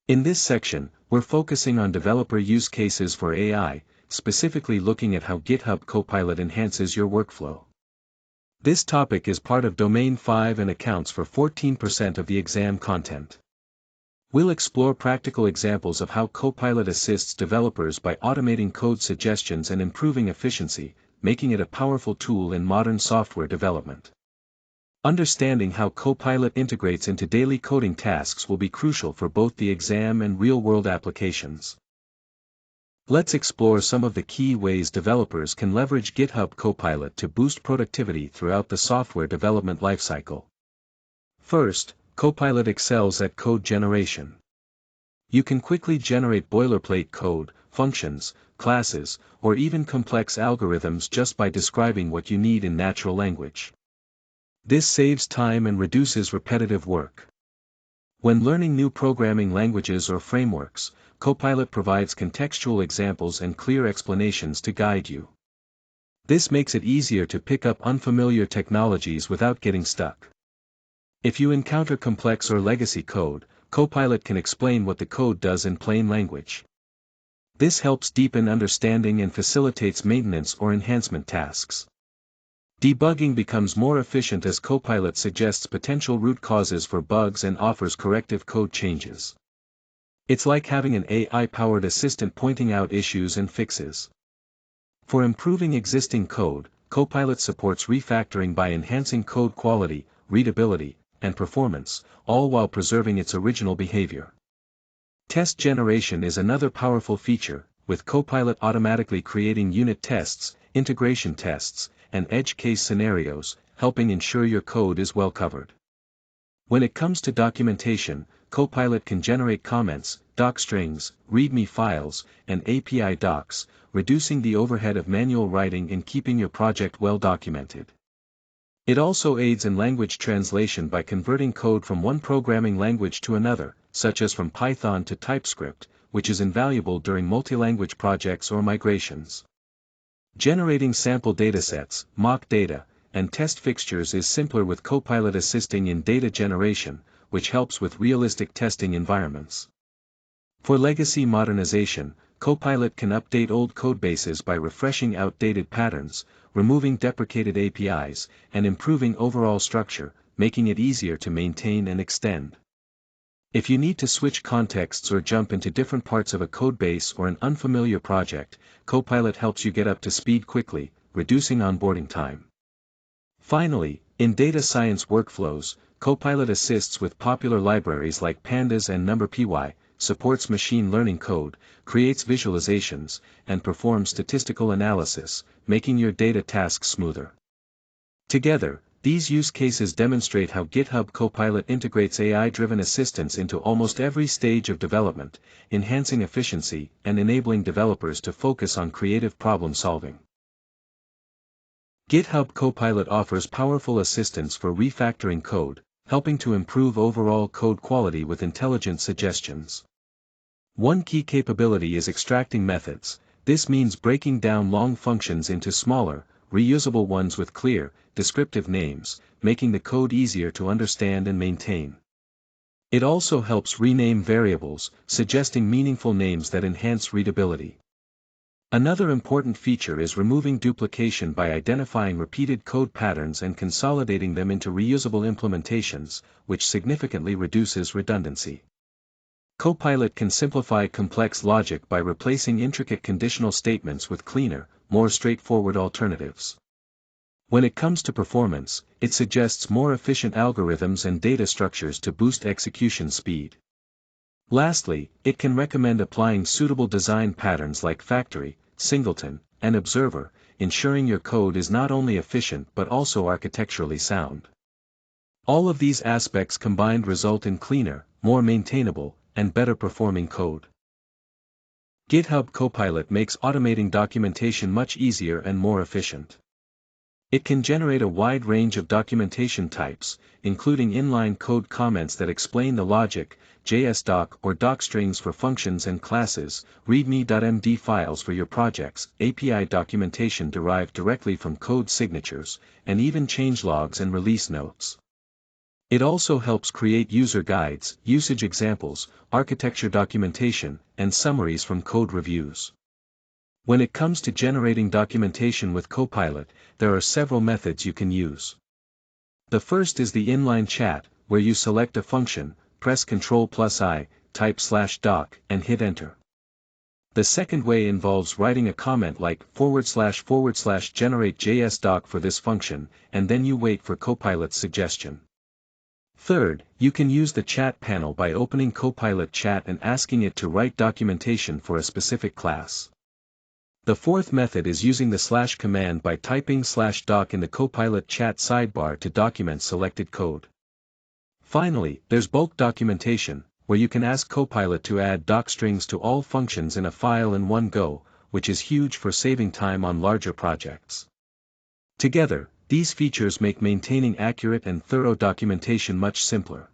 In this section, we're focusing on developer use cases for AI, specifically looking at how GitHub Copilot enhances your workflow. This topic is part of Domain 5 and accounts for 14% of the exam content. We'll explore practical examples of how Copilot assists developers by automating code suggestions and improving efficiency, making it a powerful tool in modern software development. Understanding how Copilot integrates into daily coding tasks will be crucial for both the exam and real-world applications. Let's explore some of the key ways developers can leverage GitHub Copilot to boost productivity throughout the software development lifecycle. First, Copilot excels at code generation. You can quickly generate boilerplate code, functions, classes, or even complex algorithms just by describing what you need in natural language. This saves time and reduces repetitive work. When learning new programming languages or frameworks, Copilot provides contextual examples and clear explanations to guide you. This makes it easier to pick up unfamiliar technologies without getting stuck. If you encounter complex or legacy code, Copilot can explain what the code does in plain language. This helps deepen understanding and facilitates maintenance or enhancement tasks. Debugging becomes more efficient as Copilot suggests potential root causes for bugs and offers corrective code changes. It's like having an AI-powered assistant pointing out issues and fixes. For improving existing code, Copilot supports refactoring by enhancing code quality, readability, and performance, all while preserving its original behavior. Test generation is another powerful feature, with Copilot automatically creating unit tests, integration tests, and edge case scenarios, helping ensure your code is well covered. When it comes to documentation, Copilot can generate comments, docstrings, README files, and API docs, reducing the overhead of manual writing and keeping your project well documented. It also aids in language translation by converting code from one programming language to another, such as from Python to TypeScript, which is invaluable during multi-language projects or migrations. Generating sample datasets, mock data, and test fixtures is simpler with Copilot assisting in data generation, which helps with realistic testing environments. For legacy modernization, Copilot can update old codebases by refreshing outdated patterns, removing deprecated APIs, and improving overall structure, making it easier to maintain and extend. If you need to switch contexts or jump into different parts of a codebase or an unfamiliar project, Copilot helps you get up to speed quickly, reducing onboarding time. Finally, in data science workflows, Copilot assists with popular libraries like Pandas and NumPy, supports machine learning code, creates visualizations, and performs statistical analysis, making your data tasks smoother. Together, these use cases demonstrate how GitHub Copilot integrates AI-driven assistance into almost every stage of development, enhancing efficiency and enabling developers to focus on creative problem-solving. GitHub Copilot offers powerful assistance for refactoring code, helping to improve overall code quality with intelligent suggestions. One key capability is extracting methods. This means breaking down long functions into smaller, reusable ones with clear, descriptive names, making the code easier to understand and maintain. It also helps rename variables, suggesting meaningful names that enhance readability. Another important feature is removing duplication by identifying repeated code patterns and consolidating them into reusable implementations, which significantly reduces redundancy. Copilot can simplify complex logic by replacing intricate conditional statements with cleaner, more straightforward alternatives. When it comes to performance, it suggests more efficient algorithms and data structures to boost execution speed. Lastly, it can recommend applying suitable design patterns like factory, singleton, and observer, ensuring your code is not only efficient but also architecturally sound. All of these aspects combined result in cleaner, more maintainable, and better performing code. GitHub Copilot makes automating documentation much easier and more efficient. It can generate a wide range of documentation types, including inline code comments that explain the logic, JSDoc or docstrings for functions and classes, readme.md files for your projects, API documentation derived directly from code signatures, and even changelogs and release notes. It also helps create user guides, usage examples, architecture documentation, and summaries from code reviews. When it comes to generating documentation with Copilot, there are several methods you can use. The first is the inline chat, where you select a function, press Ctrl+I, type /doc, and hit enter. The second way involves writing a comment like // generate JS doc for this function, and then you wait for Copilot's suggestion. Third, you can use the chat panel by opening Copilot Chat and asking it to write documentation for a specific class. The fourth method is using the / command by typing /doc in the Copilot Chat sidebar to document selected code. Finally, there's bulk documentation, where you can ask Copilot to add doc strings to all functions in a file in one go, which is huge for saving time on larger projects. Together, these features make maintaining accurate and thorough documentation much simpler.